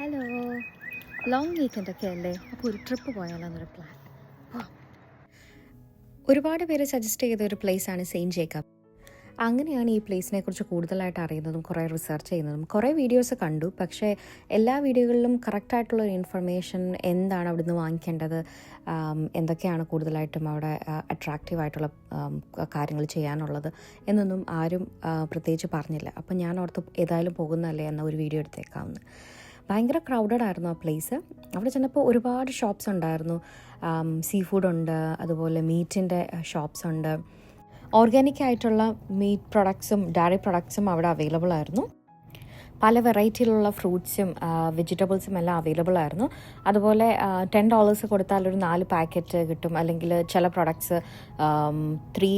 Hello, long വീക്കെൻഡൊക്കെ അല്ലേ? അപ്പോൾ ഒരു ട്രിപ്പ് പോയാലോ എന്നൊരു പ്ലാൻ. ഒരുപാട് പേര് സജസ്റ്റ് ചെയ്ത ഒരു പ്ലേസാണ് സെയിൻറ്റ് ജേക്കബ്. അങ്ങനെയാണ് ഈ പ്ലേസിനെ കുറിച്ച് കൂടുതലായിട്ട് അറിയുന്നതും കുറേ റിസർച്ച് ചെയ്യുന്നതും. കുറേ വീഡിയോസ് കണ്ടു, പക്ഷേ എല്ലാ വീഡിയോകളിലും കറക്റ്റായിട്ടുള്ള ഒരു ഇൻഫർമേഷൻ, എന്താണ് അവിടുന്ന് വാങ്ങിക്കേണ്ടത്, എന്തൊക്കെയാണ് കൂടുതലായിട്ടും അവിടെ അട്രാക്റ്റീവായിട്ടുള്ള കാര്യങ്ങൾ ചെയ്യാനുള്ളത് എന്നൊന്നും ആരും പ്രത്യേകിച്ച് പറഞ്ഞില്ല. അപ്പം ഞാൻ ഓർത്ത് ഏതായാലും പോകുന്നതല്ലേ എന്ന ഒരു വീഡിയോ എടുത്തേക്കാവുന്നു. ഭയങ്കര ക്രൗഡഡ് ആയിരുന്നു ആ പ്ലേസ്. അവിടെ ചെന്നപ്പോൾ ഒരുപാട് ഷോപ്സ് ഉണ്ടായിരുന്നു. സീ ഫുഡുണ്ട്, അതുപോലെ മീറ്റിൻ്റെ ഷോപ്സ് ഉണ്ട്. ഓർഗാനിക് ആയിട്ടുള്ള മീറ്റ് പ്രൊഡക്ട്സും ഡയറി പ്രൊഡക്ട്സും അവിടെ അവൈലബിൾ ആയിരുന്നു. പല വെറൈറ്റിയിലുള്ള ഫ്രൂട്ട്സും വെജിറ്റബിൾസും എല്ലാം അവൈലബിൾ ആയിരുന്നു. അതുപോലെ $10 കൊടുത്താൽ ഒരു 4 പാക്കറ്റ് കിട്ടും, അല്ലെങ്കിൽ ചില പ്രൊഡക്ട്സ് 3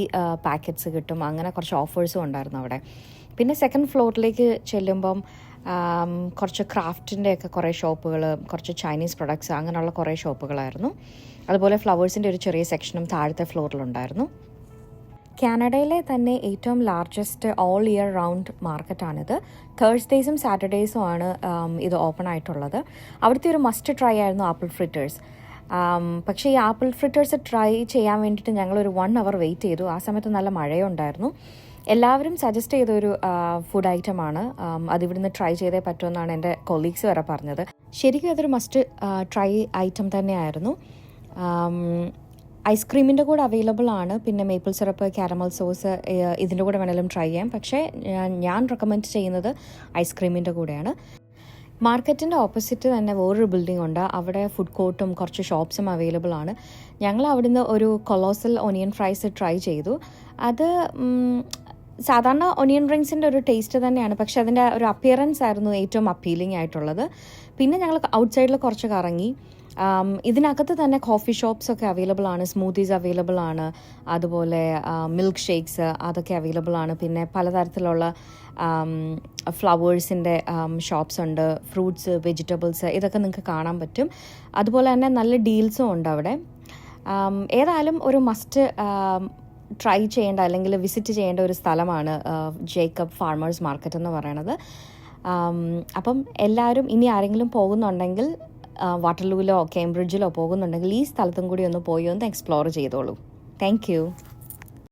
പാക്കറ്റ്സ് കിട്ടും. അങ്ങനെ കുറച്ച് ഓഫേഴ്സും ഉണ്ടായിരുന്നു അവിടെ. പിന്നെ സെക്കൻഡ് ഫ്ലോറിലേക്ക് ചെല്ലുമ്പം കുറച്ച് ക്രാഫ്റ്റിൻ്റെയൊക്കെ കുറേ ഷോപ്പുകൾ, കുറച്ച് ചൈനീസ് പ്രൊഡക്ട്സ്, അങ്ങനെയുള്ള കുറേ ഷോപ്പുകളായിരുന്നു. അതുപോലെ ഫ്ലവേഴ്സിൻ്റെ ഒരു ചെറിയ സെക്ഷനും താഴത്തെ ഫ്ലോറിലുണ്ടായിരുന്നു. കാനഡയിലെ തന്നെ ഏറ്റവും ലാർജസ്റ്റ് ഓൾ ഇയർ റൗണ്ട് മാർക്കറ്റാണിത്. തേഴ്സ്ഡേയ്സും സാറ്റർഡേയ്സും ആണ് ഇത് ഓപ്പൺ ആയിട്ടുള്ളത്. അവിടുത്തെ ഒരു മസ്റ്റ് ട്രൈ ആയിരുന്നു ആപ്പിൾ ഫ്രിറ്റേഴ്സ്. പക്ഷേ ഈ ആപ്പിൾ ഫ്രിറ്റേഴ്സ് ട്രൈ ചെയ്യാൻ വേണ്ടിയിട്ട് ഞങ്ങളൊരു 1 hour വെയിറ്റ് ചെയ്തു. ആ സമയത്ത് നല്ല മഴയുണ്ടായിരുന്നു. എല്ലാവരും സജസ്റ്റ് ചെയ്തൊരു ഫുഡ് ഐറ്റമാണ്. അതിവിടുന്ന് ട്രൈ ചെയ്തേ പറ്റുമെന്നാണ് എൻ്റെ കൊളീഗ്സ് വരെ പറഞ്ഞത്. ശരിക്കും അതൊരു മസ്റ്റ് ട്രൈ ഐറ്റം തന്നെയായിരുന്നു. ഐസ്ക്രീമിൻ്റെ കൂടെ അവൈലബിൾ ആണ്. പിന്നെ മേപ്പിൾ സിറപ്പ്, കാരമൽ സോസ്, ഇതിൻ്റെ കൂടെ വേണമെങ്കിലും ട്രൈ ചെയ്യാം. പക്ഷേ ഞാൻ റെക്കമെൻഡ് ചെയ്യുന്നത് ഐസ്ക്രീമിൻ്റെ കൂടെയാണ്. മാർക്കറ്റിൻ്റെ ഓപ്പോസിറ്റ് തന്നെ വേറൊരു ബിൽഡിംഗ് ഉണ്ട്. അവിടെ ഫുഡ് കോർട്ടും കുറച്ച് ഷോപ്സും അവൈലബിൾ ആണ്. ഞങ്ങൾ അവിടുന്ന് ഒരു കൊളോസൽ ഒനിയൻ ഫ്രൈസ് ട്രൈ ചെയ്തു. അത് സാധാരണ ഒനിയൻ റിങ്സിൻ്റെ ഒരു ടേസ്റ്റ് തന്നെയാണ്, പക്ഷെ അതിൻ്റെ ഒരു അപ്പിയറൻസ് ആയിരുന്നു ഏറ്റവും അപ്പീലിംഗ് ആയിട്ടുള്ളത്. പിന്നെ ഞങ്ങൾ ഔട്ട്സൈഡിൽ കുറച്ച് കറങ്ങി. ഇതിനകത്ത് തന്നെ കോഫി ഷോപ്സ് ഒക്കെ അവൈലബിൾ ആണ്, സ്മൂത്തീസ് അവൈലബിൾ ആണ്, അതുപോലെ മിൽക്ക് ഷേക്സ് അതൊക്കെ അവൈലബിൾ ആണ്. പിന്നെ പലതരത്തിലുള്ള ഫ്ലവേഴ്സിൻ്റെ ഷോപ്സ് ഉണ്ട്, ഫ്രൂട്ട്സ്, വെജിറ്റബിൾസ്, ഇതൊക്കെ നിങ്ങൾക്ക് കാണാൻ പറ്റും. അതുപോലെ തന്നെ നല്ല ഡീൽസും ഉണ്ട് അവിടെ. ഏതായാലും ഒരു മസ്റ്റ് ട്രൈ ചെയ്യേണ്ട അല്ലെങ്കിൽ വിസിറ്റ് ചെയ്യേണ്ട ഒരു സ്ഥലമാണ് ജേക്കബ് ഫാർമേഴ്സ് മാർക്കറ്റ് എന്ന് പറയുന്നത്. അപ്പം എല്ലാവരും ഇനി ആരെങ്കിലും പോകുന്നുണ്ടെങ്കിൽ വാട്ടർലൂവിലോ കേംബ്രിഡ്ജിലോ പോകുന്നുണ്ടെങ്കിൽ ഈ സ്ഥലത്തും കൂടി ഒന്ന് പോയി ഒന്ന് എക്സ്പ്ലോർ ചെയ്തോളൂ. Thank you.